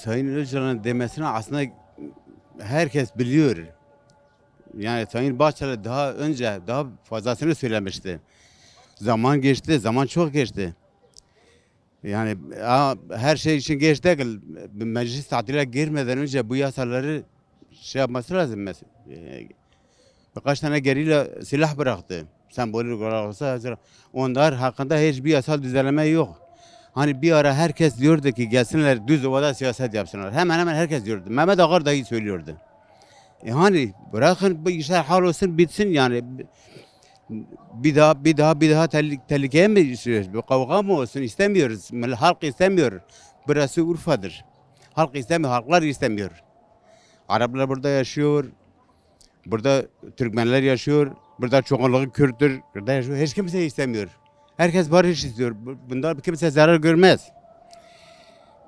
Sayın Öcalan'ın demesini aslında herkes biliyor. Yani Sayın Bahçeli daha önce daha fazlasını söylemişti. Zaman geçti, zaman çok geçti. Yani her şey için geç değil. Meclis tatile girmeden önce bu yasaları şey yapması lazım. Birkaç tane geriyle silah bıraktı. Sembolik olarak olsa onlar hakkında hiçbir yasal düzenleme yok. Hani bir ara herkes diyordu ki gelsinler Düzova'da siyaset yapsınlar. Hemen hemen herkes diyordu. Mehmet Akar dahi söylüyordu. Hani bırakın bu işler hal olsun bitsin yani. Bir daha tehlikeye mi düşüyoruz? Bir kavga mı olsun istemiyoruz. Halk istemiyor. Burası Urfa'dır. Halk istemiyor, halklar istemiyor. Araplar burada yaşıyor. Burada Türkmenler yaşıyor. Burada çoğunluğu Kürttür. Burada yaşıyor. Hiç kimse istemiyor. Herkes barış istiyor. Bundan kimse zarar görmez.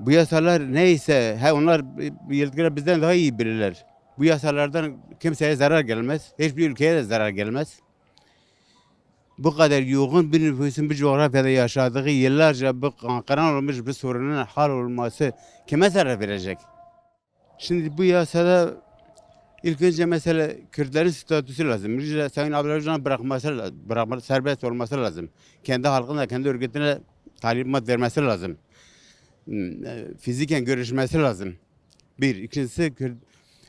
Bu yasalar neyse, onlar yetkililer bizden daha iyi bilirler. Bu yasalardan kimseye zarar gelmez. Hiçbir ülkeye de zarar gelmez. Bu kadar yoğun bir nüfusun bir coğrafyada yaşadığı yıllarca bu kankaran olmuş bir sorunun hal olması kime zarar verecek? Şimdi bu yasada ilk önce mesela Kürtlerin statüsü lazım. Rica Sayın Abdülhamid'in bırakması, serbest olması lazım. Kendi halkına, kendi örgütüne talimat vermesi lazım. Fiziken görüşmesi lazım. Bir. İkincisi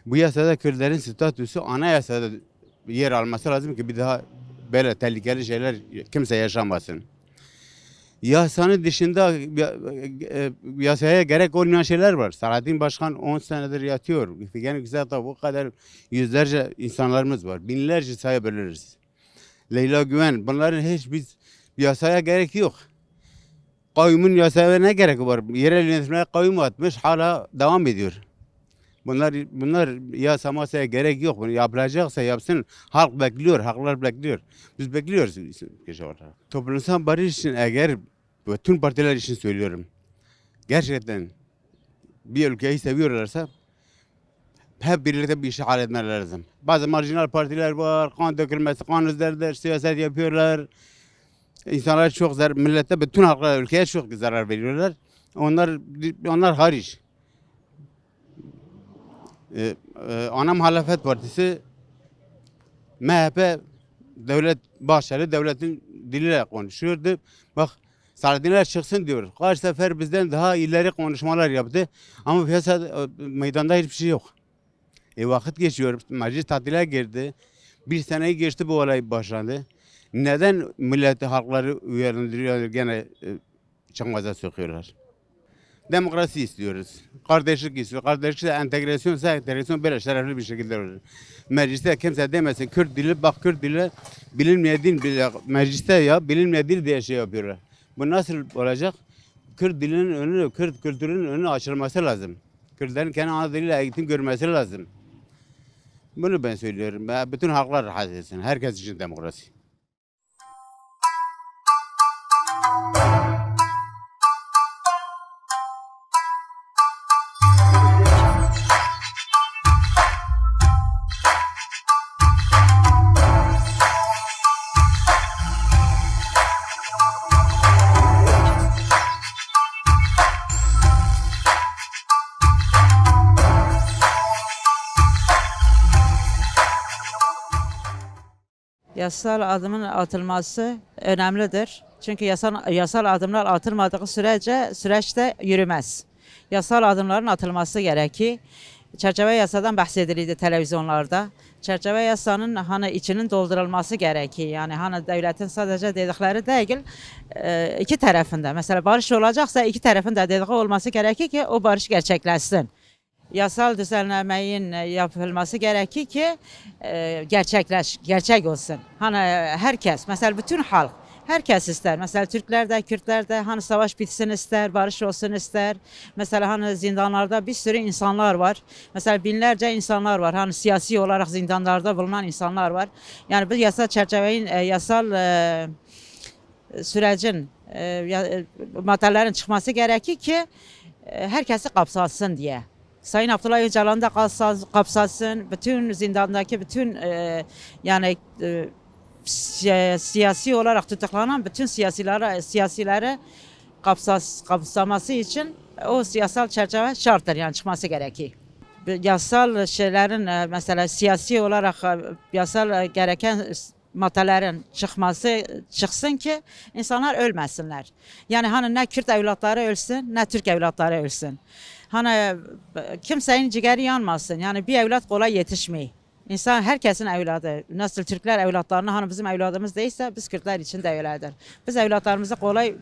bu yasada Kürtlerin statüsü anayasada yer alması lazım ki bir daha böyle tehlikeli şeyler kimse yaşamasın. Yasanın dışında yasaya gerek olmayan şeyler var. Selahattin Başkan 10 senedir yatıyor. Figen Yüksel'de bu kadar yüzlerce insanlarımız var. Binlerce sayabiliriz. Leyla Güven, bunların hiçbir yasaya gerek yok. Kayyumun yasaya ne gerek var? Yerel yönetimler kayyum atmış, hala devam ediyor. Bunlar yasa masaya gerek yok. Bunu yapılacaksa yapsın. Halk bekliyor, halklar bekliyor. Biz bekliyoruz. Toplumsal barış için eğer bütün partiler için söylüyorum. Gerçekten bir ülkeyi seviyorlarsa hep birlikte bir işi halletmeleri lazım. Bazı marjinal partiler var, kan dökülmesi, kan üzerinde siyaset yapıyorlar. İnsanlar çok zarar, millete, bütün halklara, ülkeye çok zarar veriyorlar. Onlar hariç. Ana Muhalefet Partisi MHP Bahçeli devletin diliyle konuşuyordu. Bak Selahattinler çıksın diyor. Kaç sefer bizden daha ileri konuşmalar yaptı. Ama piyasa meydanda hiçbir şey yok. Vakit geçiyor. Meclis tatile girdi. Bir seneyi geçti bu olay başlandı. Neden milleti halkları uyarındırıyor gene çıkmaza sokuyorlar? Demokrasi istiyoruz. Kardeşlik istiyoruz. Kardeşlik de entegrasyon böyle şerefli bir şekilde olur. Mecliste kimse demesin Kürt dili, bak Kürt dili bilinmeyen dil bile mecliste ya bilinmeyen dil diye şey yapıyorlar. Bu nasıl olacak? Kürt dilinin önü, Kürt kültürünün önü açılması lazım. Kürtlerin kendi ana diliyle eğitim görmesi lazım. Bunu ben söylüyorum. Bütün halklar rahat etsin. Herkes için demokrasi. Yasal adımın atılması önemlidir. Çünkü yasal adımlar atılmadığı süreçte yürümez. Yasal adımların atılması gerekir. Çerçeve yasadan bahsedildi televizyonlarda. Çerçeve yasanın hani içinin doldurulması gerekir. Yani hani devletin sadece dedikleri değil, iki tarafında. Mesela barış olacaksa iki tarafın da dediği olması gerekir ki o barış gerçekleşsin. Yasal düzenlemenin yapılması gerekir ki gerçek olsun. Hani herkes, mesela bütün halk, herkes ister. Mesela Türkler de, Kürtler de hani savaş bitsin ister, barış olsun ister. Mesela hani zindanlarda bir sürü insanlar var. Mesela binlerce insanlar var. Hani siyasi olarak zindanlarda bulunan insanlar var. Yani bu yasal çerçevenin, yasal sürecin, maddelerin çıkması gerekir ki herkesi kapsatsın diye. Sayın Abdullah Öcalan da kapsatsın, bütün zindandaki bütün yani siyasi olarak tutuklanan bütün siyasileri kapsaması için o yasal çerçeve şarttır, yani çıkması gerekiyor. Yasal şeylerin mesela siyasi olarak yasal gereken maddelerin çıksın ki insanlar ölmesinler. Yani hani ne Kürt evlatları ölsün ne Türk evlatları ölsün. Hani kimsenin ciğeri yanmasın. Yani bir evlat kolay yetişmiyor. İnsan herkesin evladı. Nasıl Türkler evlatlarını hani bizim evladımız değilse biz Kürtler için de öyledir. Biz evlatlarımızı kolay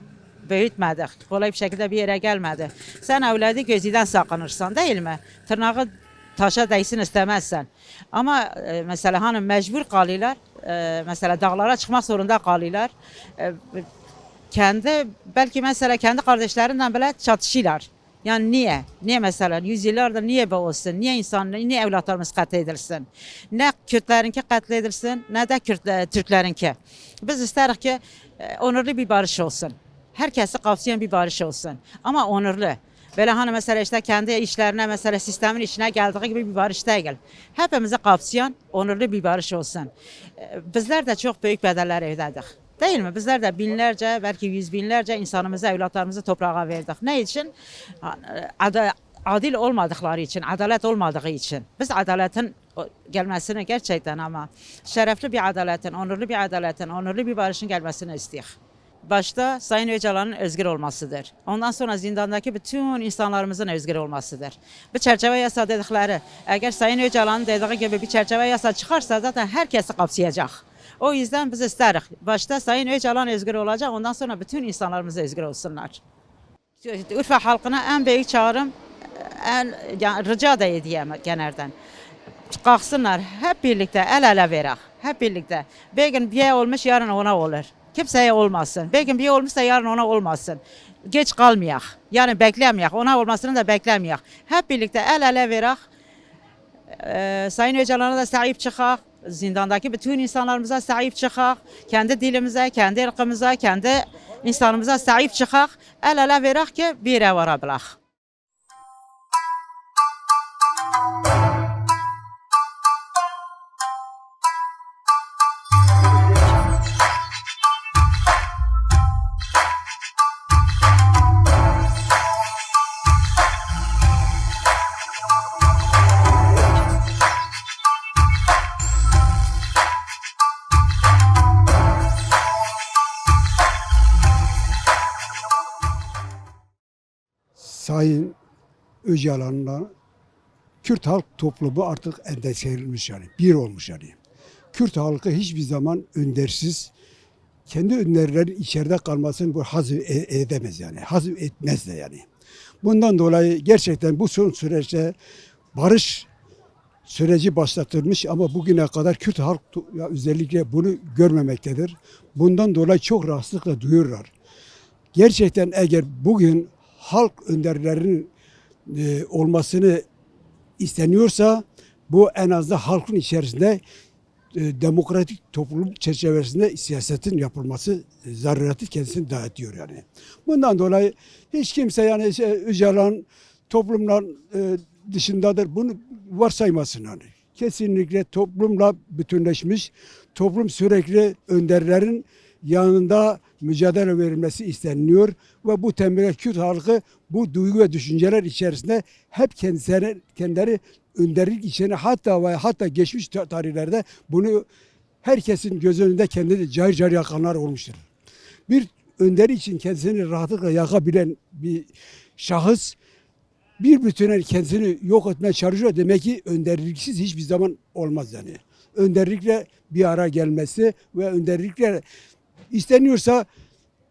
büyütmedik. Kolay bir şekilde bir yere gelmedi. Sen evladı gözünden sakınırsan değil mi? Tırnağı taşa değsin istemezsen. Ama mesela hani mecbur kalıyorlar. Mesela dağlara çıkmak zorunda kalıyorlar. Belki mesela kendi kardeşlerinden bile çatışıyorlar. Yani niye? Niye mesela yüzyıllardır niye bu olsun? Niye evlatlarımız katledilsin? Ne Kürtlerinki katledilsin ne de Türklerinki. Biz isteriz ki onurlu bir barış olsun. Herkesi kapsayan bir barış olsun. Ama onurlu. Böyle hani mesela işte kendi işlerine mesela sistemin içine geldiği gibi bir barış değil. Hepimizi kapsayan onurlu bir barış olsun. Bizler de çok büyük bedeller ödedik. Değil mi? Bizler de binlerce belki yüz binlerce insanımızı, evlatlarımızı toprağa verdik. Ne için? Adil olmadıkları için, adalet olmadığı için. Biz adaletin gelmesini gerçekten ama şerefli bir adaletin, onurlu bir barışın gelmesini istiyoruz. Başta Sayın Öcalan'ın özgür olmasıdır. Ondan sonra zindandaki bütün insanlarımızın özgür olmasıdır. Bir çerçeve yasa dedikleri, eğer Sayın Öcalan'ın dediği gibi bir çerçeve yasa çıkarsa zaten herkesi kapsayacak. O yüzden biz isteriz. Başta Sayın Öcalan özgür olacak, ondan sonra bütün insanlarımız özgür olsunlar. Urfa halkına en büyük çağrım, yani rica da edeyim genelden. Kalksınlar, hep birlikte el ele verək, hep birlikte. Bir gün bir olmuş, yarın ona olur. Kimseye olmasın. Bir gün bir olmuşsa yarın ona olmasın. Geç kalmayak. Yani beklemeyek. Ona olmasını da beklemeyek. Hep birlikte el ele verək. Sayın Öcalan'a da sahip çıkaq. Zindandaki bütün insanlarımıza sahip çıkaq. Kendi dilimize, kendi ırkımıza, kendi insanımıza sahip çıkaq. El ele verək ki bir yere varabilək. Sayın Öcalan'la Kürt halk toplumu artık endekselmiş yani. Bir olmuş yani. Kürt halkı hiçbir zaman öndersiz, kendi önderlerin içeride kalmasını bu hazım edemez yani. Hazım etmez de yani. Bundan dolayı gerçekten bu son süreçte barış süreci başlatılmış ama bugüne kadar Kürt halk özellikle bunu görmemektedir. Bundan dolayı çok rahatsızlıkla duyuyorlar. Gerçekten eğer bugün halk önderlerinin olmasını isteniyorsa bu en azından halkın içerisinde demokratik toplum çerçevesinde siyasetin yapılması zarureti kendisini dağıtıyor yani. Bundan dolayı hiç kimse yani Öcalan toplumla dışındadır. Bunu varsaymasın yani. Kesinlikle toplumla bütünleşmiş, toplum sürekli önderlerin yanında mücadele verilmesi isteniyor ve bu temel Kürt halkı bu duygu ve düşünceler içerisinde hep kendileri önderlik içine hatta geçmiş tarihlerde bunu herkesin göz önünde kendini cayır cayır yakanlar olmuştur. Bir önderi için kendisini rahatlıkla yakabilen bir şahıs bir bütüne kendisini yok etmeye çalışıyor. Demek ki önderliksiz hiçbir zaman olmaz yani. Önderlikle bir ara gelmesi ve önderlikle isteniyorsa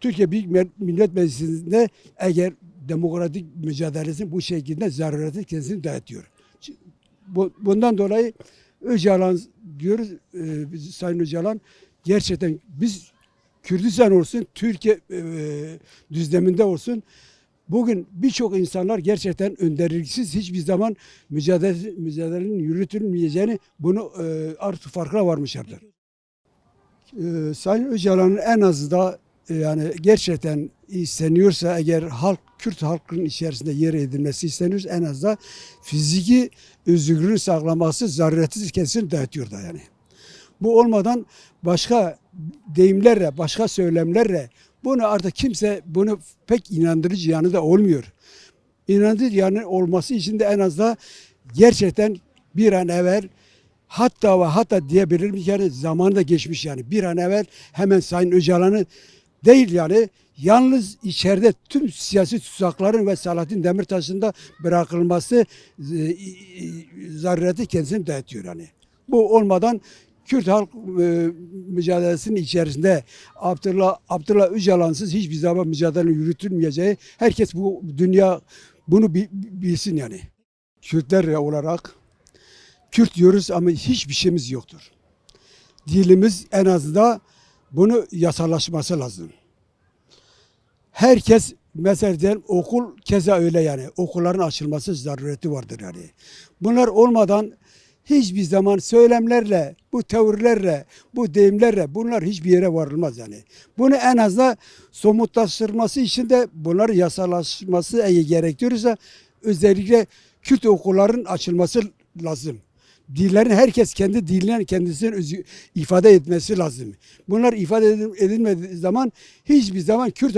Türkiye Büyük Millet Meclisi'nde eğer demokratik mücadelesinin bu şekilde zarureti kendisini dağıtıyor. Bundan dolayı Öcalan diyoruz, Sayın Öcalan gerçekten biz Kürdistan olsun, Türkiye düzleminde olsun bugün birçok insanlar gerçekten önderliksiz hiçbir zaman mücadelenin yürütülmeyeceğini bunu artık farkına varmışlardır. Sayın Öcalan'ın en azı da yani gerçekten isteniyorsa eğer Kürt halkının içerisinde yer edilmesi isteniyorsa en az da fiziki özgürlüğün sağlaması zarureti kesin dağıtıyor da yani. Bu olmadan başka deyimlerle, başka söylemlerle Bunu artık kimse bunu pek inandırıcı yanı da olmuyor. İnandırıcı yanı olması için de en az da gerçekten bir an evvel hatta ve hatta diyebilirim yani zamanı da geçmiş yani. Bir an evvel hemen Sayın Öcalan'ı değil yani yalnız içeride tüm siyasi tutsakların ve Selahattin Demirtaş'ın da bırakılması zarureti kendisini dayatıyor yani. Bu olmadan Kürt halk mücadelesinin içerisinde Abdullah Öcalan'sız hiçbir zaman mücadele yürütülmeyeceği herkes bu dünya bunu bilsin yani. Kürtler olarak Kürt diyoruz ama hiçbir şeyimiz yoktur. Dilimiz en azından bunu yasallaşması lazım. Herkes mesela diyelim okul keza öyle yani. Okulların açılması zarureti vardır yani. Bunlar olmadan hiçbir zaman söylemlerle, bu tavırlarla, bu deyimlerle bunlar hiçbir yere varılmaz yani. Bunu en azından somutlaştırması için de bunları yasallaşması eğer gerektiriyorsa özellikle Kürt okulların açılması lazım. Dillerin herkes kendi dilinden kendisini ifade etmesi lazım. Bunlar ifade edilmediği zaman hiçbir zaman Kürt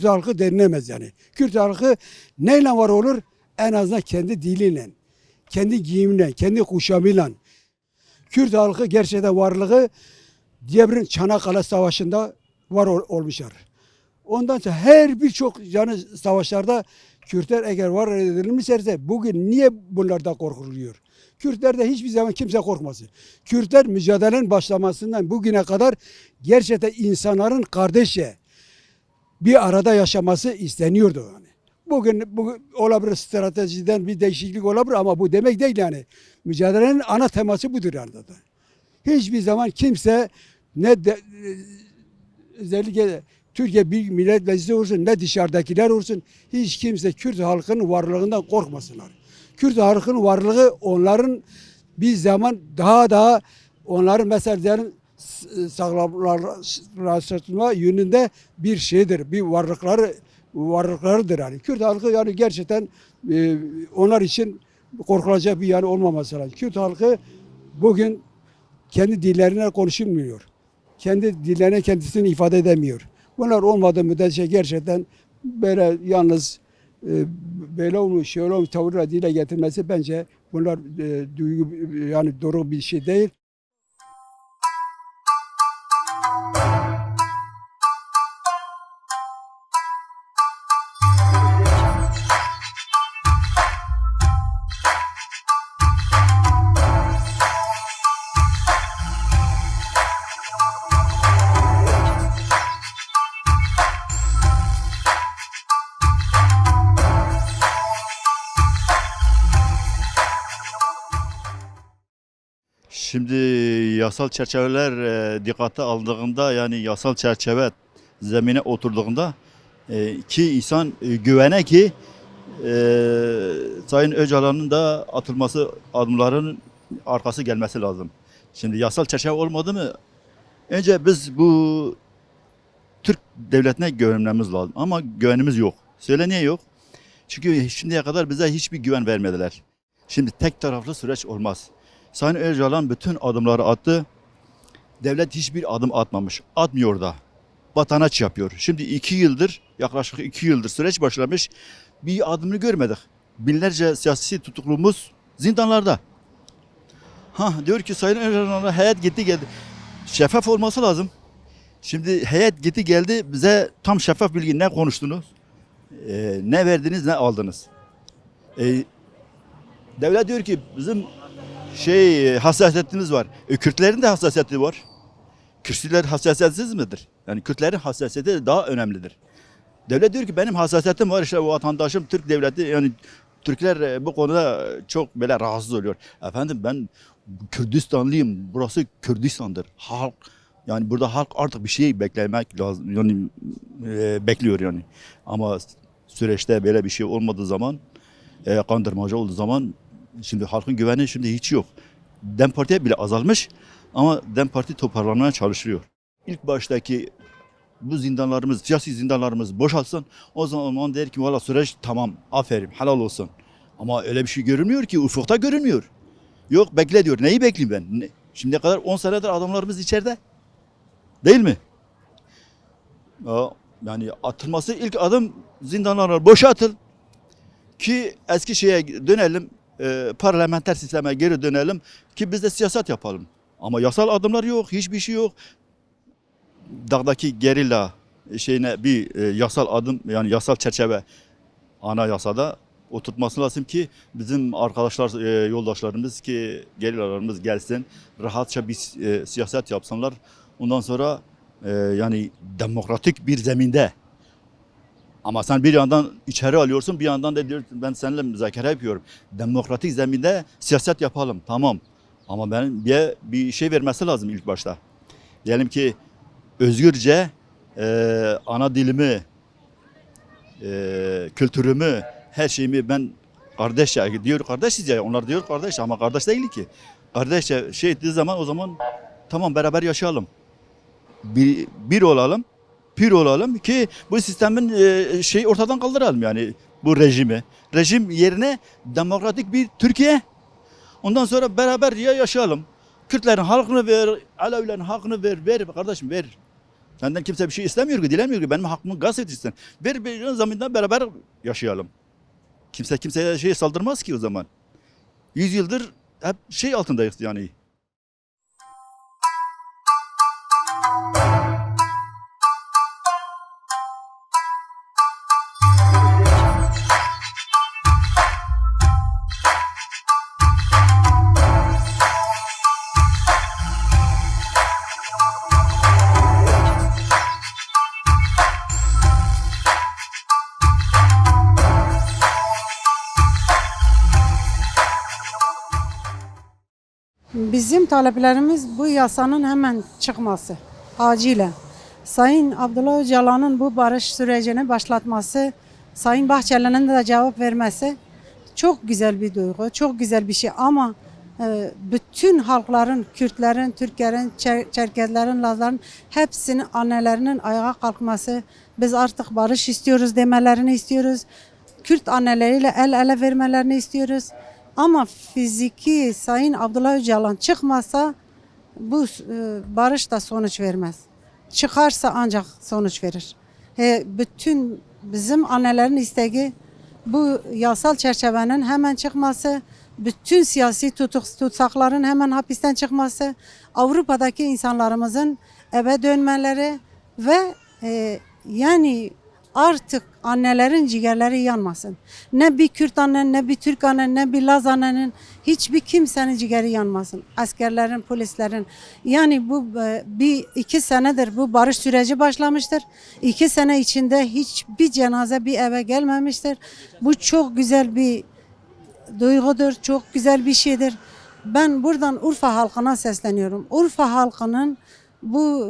halkı denilemez yani. Kürt halkı neyle var olur? En azından kendi diliyle, kendi giyimiyle, kendi kuşamıyla. Kürt halkı gerçekten varlığı diyebilirim Çanakkale Savaşı'nda var olmuşlar. Ondan sonra her birçok yani savaşlarda Kürtler eğer var edilmişlerse bugün niye bunlardan korkuluyor? Kürtlerde hiçbir zaman kimse korkmasın. Kürtler mücadelenin başlamasından bugüne kadar gerçekten insanların kardeşçe bir arada yaşaması isteniyordu yani. Bugün olabilir stratejiden bir değişiklik olabilir ama bu demek değil yani. Mücadelenin ana teması budur yani. Hiçbir zaman kimse özellikle Türkiye Büyük Millet Meclisi olsun ne dışarıdakiler olsun hiç kimse Kürt halkının varlığından korkmasınlar. Kürt halkının varlığı onların bir zaman daha onların mesela diyelim sağlamlaştırma yönünde bir şeydir. Bir varlıklarıdır yani. Kürt halkı yani gerçekten onlar için korkulacak bir yanı olmaması lazım. Kürt halkı bugün kendi dillerine konuşulmuyor. Kendi dillerine kendisini ifade edemiyor. Bunlar olmadığı müddetçe gerçekten böyle yalnız böyle olmuş, şöyle olmuş tavırla dile getirmesi bence bunlar duygu yani doğru bir şey değil. Şimdi yasal çerçeveler dikkate alındığında yani yasal çerçeve zemine oturduğunda ki insan güvene ki Sayın Öcalan'ın da atılması adımlarının arkası gelmesi lazım. Şimdi yasal çerçeve olmadı mı önce biz bu Türk devletine güvenmemiz lazım ama güvenimiz yok. Söyle niye yok? Çünkü şimdiye kadar bize hiçbir güven vermediler. Şimdi tek taraflı süreç olmaz. Sayın Öcalan bütün adımları attı. Devlet hiçbir adım atmamış. Atmıyor da. Vatanaç yapıyor. Şimdi 2 yıldır, yaklaşık 2 yıldır süreç başlamış. Bir adımını görmedik. Binlerce siyasi tutuklumuz zindanlarda. Diyor ki Sayın Öcalan'a heyet gitti geldi. Şeffaf olması lazım. Şimdi heyet gitti geldi bize tam şeffaf bilgi ne konuştunuz? Ne verdiniz ne aldınız? Devlet diyor ki bizim hassasiyetimiz var. Kürtlerin de hassasiyeti var. Kürtler hassasiyetsiz midir? Yani Kürtlerin hassasiyeti daha önemlidir. Devlet diyor ki benim hassasiyetim var işte vatandaşım Türk devleti yani Türkler bu konuda çok böyle rahatsız oluyor. Efendim ben Kürdistanlıyım. Burası Kürdistan'dır. Halk yani burada halk artık bir şey beklemek lazım. Yani bekliyor yani. Ama süreçte böyle bir şey olmadığı zaman kandırmacı olduğu zaman şimdi halkın güveni şimdi hiç yok. DEM Parti'ye bile azalmış ama DEM Parti toparlanmaya çalışıyor. İlk baştaki bu zindanlarımız, siyasi zindanlarımız boşalsın. O zaman der ki valla süreç tamam, aferin, helal olsun. Ama öyle bir şey görünmüyor ki, ufukta görünmüyor. Yok bekle diyor. Neyi bekleyeyim ben? Şimdiye kadar 10 senedir adamlarımız içeride. Değil mi? Yani atılması ilk adım zindanlar boşaltıl ki eski şeye dönelim, parlamenter sisteme geri dönelim ki biz de siyaset yapalım. Ama yasal adımlar yok, hiçbir şey yok. Dağdaki gerilla şeyine bir yasal adım, yani yasal çerçeve anayasada oturtması lazım ki bizim arkadaşlar, yoldaşlarımız ki gerillalarımız gelsin, rahatça bir siyaset yapsınlar. Ondan sonra yani demokratik bir zeminde. Ama sen bir yandan içeri alıyorsun, bir yandan da diyor ben seninle müzakere yapıyorum. Demokratik zeminde siyaset yapalım, tamam. Ama benim bir şey vermesi lazım ilk başta. Diyelim ki özgürce ana dilimi, kültürümü, her şeyimi ben kardeşçe diyor, kardeşiz ya, onlar diyor kardeş ama kardeş değil ki. Kardeşçe şey ettiği zaman o zaman tamam beraber yaşayalım. Bir olalım, pür olalım ki bu sistemin şeyi ortadan kaldıralım yani bu rejimi. Rejim yerine demokratik bir Türkiye. Ondan sonra beraber yaşayalım. Kürtlerin hakkını ver, Alevilerin hakkını ver kardeşim ver. Senden kimse bir şey istemiyor ki, dilemiyor ki benim hakkımı gasp etsin. Ver bir zamandan beraber yaşayalım. Kimse kimseye şey saldırmaz ki o zaman. 100 yıldır hep şey altındayız yani. Bizim taleplerimiz bu yasanın hemen çıkması, acilen. Sayın Abdullah Öcalan'ın bu barış sürecini başlatması, Sayın Bahçeli'nin de cevap vermesi çok güzel bir duygu, çok güzel bir şey ama bütün halkların, Kürtlerin, Türklerin, Çerkezlerin, Lazların hepsinin annelerinin ayağa kalkması, biz artık barış istiyoruz demelerini istiyoruz. Kürt anneleriyle el ele vermelerini istiyoruz. Ama fiziki Sayın Abdullah Öcalan çıkmasa bu barış da sonuç vermez. Çıkarsa ancak sonuç verir. Bütün bizim annelerin isteği bu yasal çerçevenin hemen çıkması, bütün siyasi tutsakların hemen hapisten çıkması, Avrupa'daki insanlarımızın eve dönmeleri ve yani artık annelerin ciğerleri yanmasın. Ne bir Kürt annen, ne bir Türk annen, ne bir Laz annenin, hiçbir kimsenin ciğeri yanmasın. Askerlerin, polislerin. Yani bu iki senedir bu barış süreci başlamıştır. 2 sene içinde hiçbir cenaze bir eve gelmemiştir. Bu çok güzel bir duygudur, çok güzel bir şeydir. Ben buradan Urfa halkına sesleniyorum. Urfa halkının bu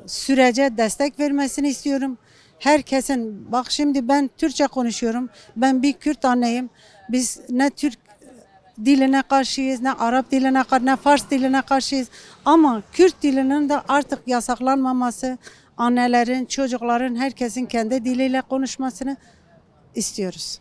sürece destek vermesini istiyorum. Herkesin, bak şimdi ben Türkçe konuşuyorum. Ben bir Kürt anneyim. Biz ne Türk diline karşıyız, ne Arap diline karşı, ne Fars diline karşıyız. Ama Kürt dilinin de artık yasaklanmaması, annelerin, çocukların, herkesin kendi diliyle konuşmasını istiyoruz.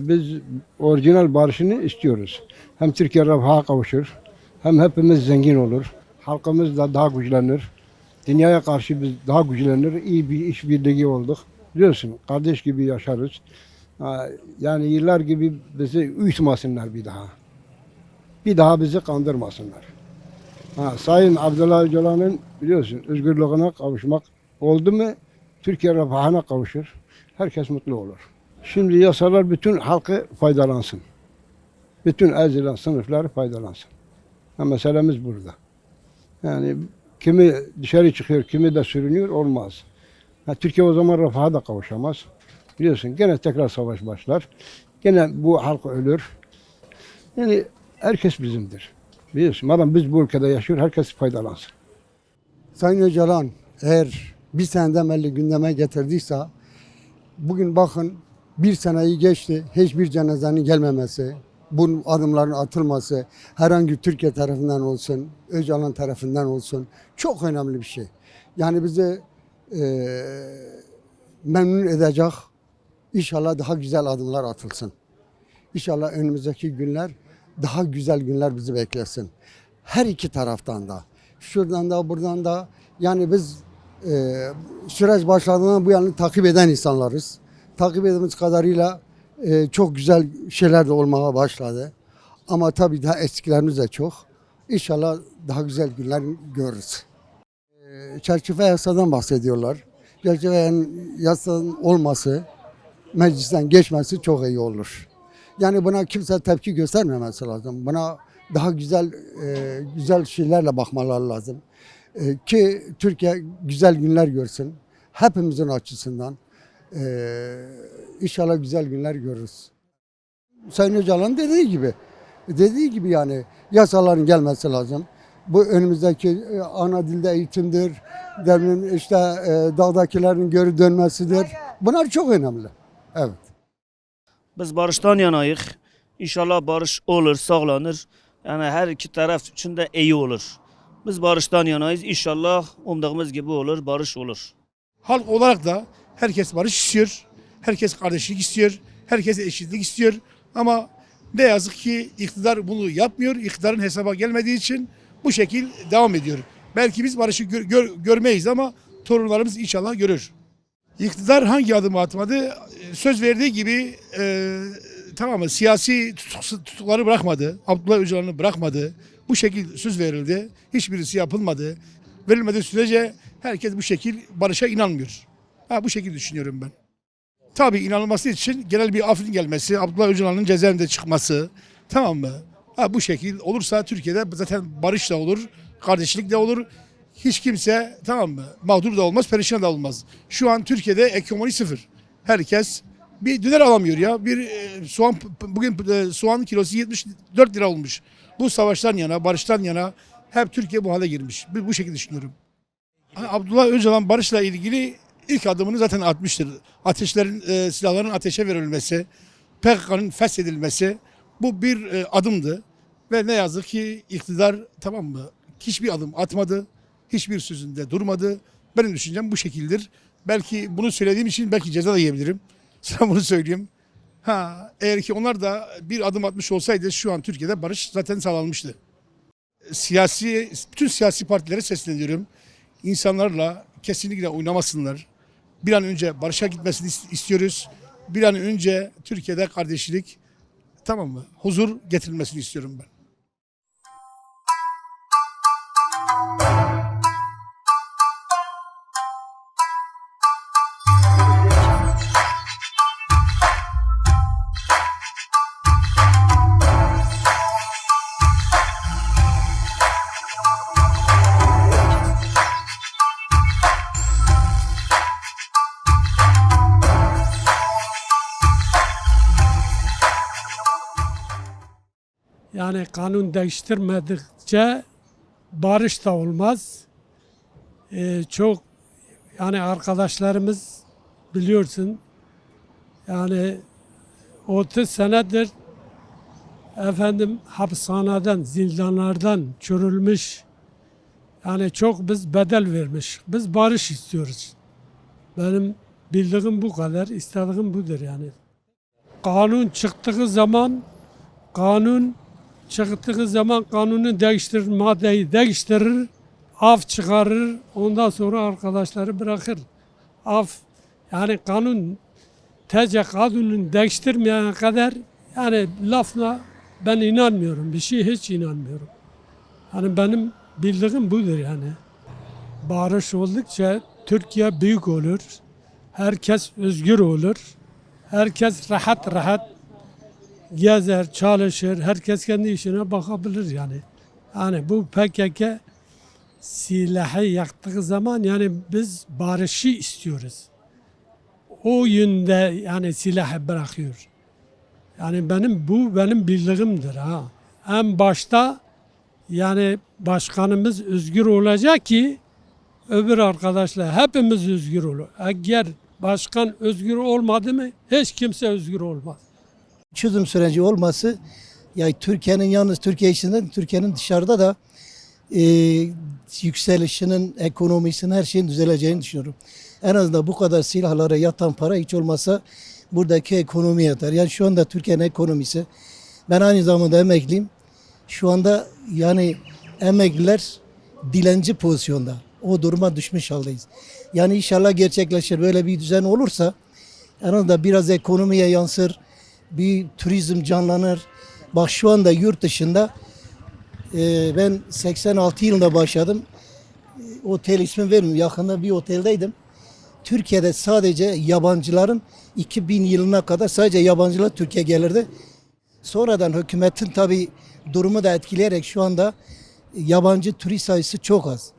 Biz orijinal barışını istiyoruz. Hem Türkiye refaha kavuşur, hem hepimiz zengin olur. Halkımız da daha güçlenir. Dünyaya karşı biz daha güçlenir. İyi bir işbirliği olduk. Biliyorsun kardeş gibi yaşarız. Yani yıllar gibi bizi uyutmasınlar bir daha. Bir daha bizi kandırmasınlar. Sayın Abdullah Öcalan'ın biliyorsun özgürlüğüne kavuşmak oldu mu Türkiye refahına kavuşur. Herkes mutlu olur. Şimdi yasalar bütün halkı faydalansın. Bütün ezilen sınıfları faydalansın. Meselemiz burada. Yani kimi dışarı çıkıyor, kimi de sürünüyor olmaz. Türkiye o zaman refaha da kavuşamaz. Biliyorsun gene tekrar savaş başlar. Gene bu halk ölür. Yani herkes bizimdir. Biliyorsun madem biz bu ülkede yaşıyor herkes faydalansın. Sayın Öcalan eğer bir seneden belli gündeme getirdiyse Bugün bakın bir seneyi geçti. Hiçbir cenazenin gelmemesi, bu adımların atılması herhangi Türkiye tarafından olsun, Öcalan tarafından olsun çok önemli bir şey. Yani bizi memnun edecek, İnşallah daha güzel adımlar atılsın. İnşallah önümüzdeki günler daha güzel günler bizi beklesin. Her iki taraftan da. Şuradan da buradan da. Yani biz süreç başladığından bu yana takip eden insanlarız. Takip ettiğimiz kadarıyla çok güzel şeyler de olmaya başladı. Ama tabii daha eskilerimiz de çok. İnşallah daha güzel günler görürüz. Çerçeve yasadan bahsediyorlar. Çerçeve yasanın olması, meclisten geçmesi çok iyi olur. Yani buna kimse tepki göstermemesi lazım. Buna daha güzel şeylerle bakmaları lazım. Ki Türkiye güzel günler görsün. Hepimizin açısından. İnşallah güzel günler görürüz. Sayın Öcalan dediği gibi yani yasaların gelmesi lazım. Bu önümüzdeki ana dilde eğitimdir, demin işte dağdakilerin geri dönmesidir. Bunlar çok önemli. Evet. Biz barıştan yanayıq. İnşallah barış olur, sağlanır. Yani her iki taraf için de iyi olur. Biz barıştan yanayız. İnşallah umduğumuz gibi olur, barış olur. Halk olarak da herkes barış istiyor. Herkes kardeşlik istiyor. Herkes eşitlik istiyor. Ama ne yazık ki iktidar bunu yapmıyor. İktidarın hesaba gelmediği için bu şekil devam ediyor. Belki biz barışı görmeyiz ama torunlarımız inşallah görür. İktidar hangi adımı atmadı? Söz verdiği gibi tamam mı? Siyasi tutukları bırakmadı. Abdullah Öcalan'ı bırakmadı. Bu şekil söz verildi. Hiçbirisi yapılmadı. Verilmediği sürece herkes bu şekil barışa inanmıyor. Bu şekilde düşünüyorum ben. Tabii inanılması için genel bir affın gelmesi, Abdullah Öcalan'ın cezaevinde çıkması, tamam mı? Bu şekil olursa Türkiye'de zaten barış da olur, kardeşlik de olur. Hiç kimse tamam mı? Mağdur da olmaz, perişan da olmaz. Şu an Türkiye'de ekonomi sıfır. Herkes bir döner alamıyor ya. Bugün soğan kilosu 74 lira olmuş. Bu savaştan yana, barıştan yana hep Türkiye bu hale girmiş. Bu şekilde düşünüyorum. Abdullah Öcalan barışla ilgili ilk adımını zaten atmıştır. Silahların ateşe verilmesi, PKK'nın feshedilmesi bu bir adımdı. Ve ne yazık ki iktidar tamam mı? Hiçbir adım atmadı. Hiçbir sözünde durmadı. Benim düşüncem bu şekildir. Belki bunu söylediğim için belki ceza da yiyebilirim. Sana bunu söyleyeyim. Eğer ki onlar da bir adım atmış olsaydı şu an Türkiye'de barış zaten sağlanmıştı. Bütün siyasi partilere sesleniyorum. İnsanlarla kesinlikle oynamasınlar. Bir an önce barışa gitmesini istiyoruz. Bir an önce Türkiye'de kardeşlik, tamam mı? Huzur getirilmesini istiyorum ben. Yani kanun değiştirmedikçe barış da olmaz. Çok yani arkadaşlarımız biliyorsun yani 30 senedir hapishaneden, zindanlardan çürülmüş. Yani çok biz bedel vermiş. Biz barış istiyoruz. Benim bildiğim bu kadar, istediğim budur yani. Kanun çıktığı zaman kanunun maddeyi değiştirir, af çıkarır, ondan sonra arkadaşları bırakır. Yani kanunun değiştirmeyene kadar yani lafına ben inanmıyorum, bir şey hiç inanmıyorum. Yani benim bildiğim budur yani. Barış oldukça Türkiye büyük olur, herkes özgür olur, herkes rahat gezer, çalışır, herkes kendi işine bakabilir yani. Yani bu PKK silahı yaktığı zaman yani biz barışı istiyoruz. O yönde yani silahı bırakıyor. Yani benim bildiğimdir ha. En başta yani başkanımız özgür olacak ki öbür arkadaşlar hepimiz özgür olur. Eğer Başkan özgür olmadı mı hiç kimse özgür olmaz. Çözüm süreci olması, ya Türkiye'nin yalnız Türkiye içinde, Türkiye'nin dışarıda da e, yükselişinin, ekonomisinin, her şeyin düzeleceğini düşünüyorum. En azından bu kadar silahlara yatan para hiç olmasa buradaki ekonomi yatar. Yani şu anda Türkiye'nin ekonomisi, ben aynı zamanda emekliyim. Şu anda yani emekliler dilenci pozisyonda. O duruma düşmüş haldeyiz. Yani inşallah gerçekleşir. Böyle bir düzen olursa en azından biraz ekonomiye yansır. Bir turizm canlanır. Bak şu anda yurt dışında ben 86 yılında başladım. Otel ismi vermiyorum. Yakında bir oteldeydim. Türkiye'de sadece yabancıların 2000 yılına kadar sadece yabancılar Türkiye'ye gelirdi. Sonradan hükümetin tabii durumu da etkileyerek şu anda yabancı turist sayısı çok az.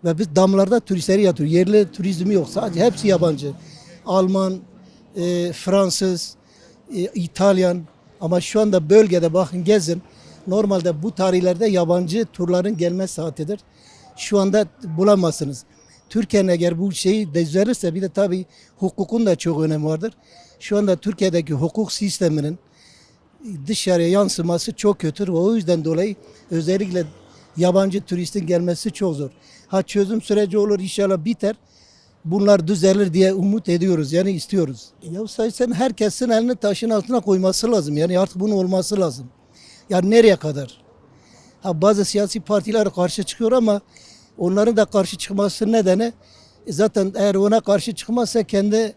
Ve biz damlarda turistleri yatırıyoruz. Yerli turizmi yok. Sadece hepsi yabancı. Alman, Fransız, İtalyan. Ama şu anda bölgede bakın gezin. Normalde bu tarihlerde yabancı turların gelme saatidir. Şu anda bulamazsınız. Türkiye'nin eğer bu şeyi düzelirse bir de tabii hukukun da çok önemi vardır. Şu anda Türkiye'deki hukuk sisteminin dışarıya yansıması çok kötü ve o yüzden dolayı özellikle yabancı turistin gelmesi çok zor. Ha çözüm süreci olur inşallah biter. Bunlar düzelir diye umut ediyoruz yani istiyoruz. Ya sayın herkesin elini taşın altına koyması lazım. Yani artık bunun olması lazım. Yani nereye kadar? Ha bazı siyasi partiler karşı çıkıyor ama onların da karşı çıkması nedeni zaten eğer ona karşı çıkmazsa kendi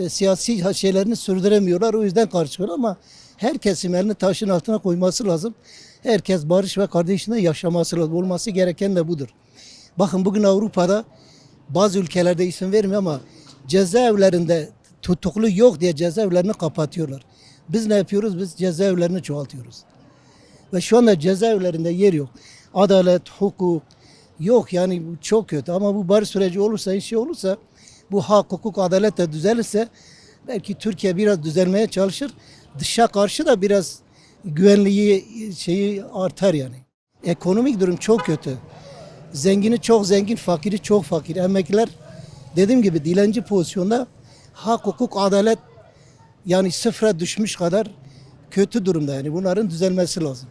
siyasi şeylerini sürdüremiyorlar. O yüzden karşı çıkıyor ama herkesin elini taşın altına koyması lazım. Herkes barış ve kardeşliğinde yaşaması lazım. Olması gereken de budur. Bakın bugün Avrupa'da bazı ülkelerde isim vermiyor ama cezaevlerinde tutuklu yok diye cezaevlerini kapatıyorlar. Biz ne yapıyoruz? Biz cezaevlerini çoğaltıyoruz. Ve şu anda cezaevlerinde yer yok. Adalet, hukuk yok yani bu çok kötü. Ama bu barış süreci olursa, şey olursa bu hak, hukuk, adalet de düzelirse belki Türkiye biraz düzelmeye çalışır. Dışa karşı da biraz güvenliği şeyi artar yani. Ekonomik durum çok kötü. Zengini çok zengin, fakiri çok fakir. Emekliler dediğim gibi dilenci pozisyonda hak, hukuk, adalet yani sıfıra düşmüş kadar kötü durumda yani bunların düzelmesi lazım.